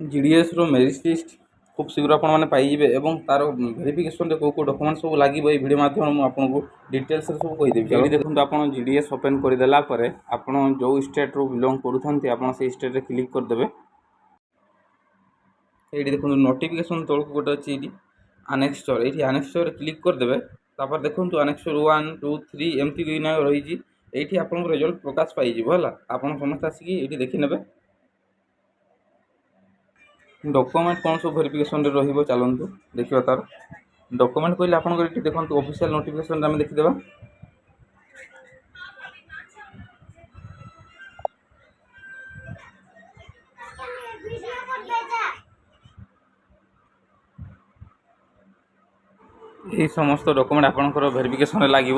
GDS रो merit list खूब शीघ्र आपण मैंने पाइबे और तार भेरिफिकेशन कौ कौ डॉक्यूमेंट सब लगे ये वीडियो माध्यम मुझे आपको डिटेल्स सब कहीदेवी। ये देखो आप जीडीएस ओपन करदेला आप जो स्टेट रू बिलोंग करूँ से स्टेट रे क्लिक करदे। ये देखो नोटिफिकेशन तौक गोटे अच्छी आनेक्स्टर ये आनेक्स्टर क्लिक करदे। तापर देखो आनेक्स्टर 1 2 3 एमती रही ये आप रिजल्ट प्रकाश पाई है आप समस्त आसिक ये देखने। डॉक्यूमेंट कौन सब वेरिफिकेशन रे चलतु देखा तार डॉक्यूमेंट कहले आप देखो ऑफिशियल नोटिफिकेशन आम देखीदे। यही समस्त डॉक्यूमेंट आपंकर वेरिफिकेशन लगे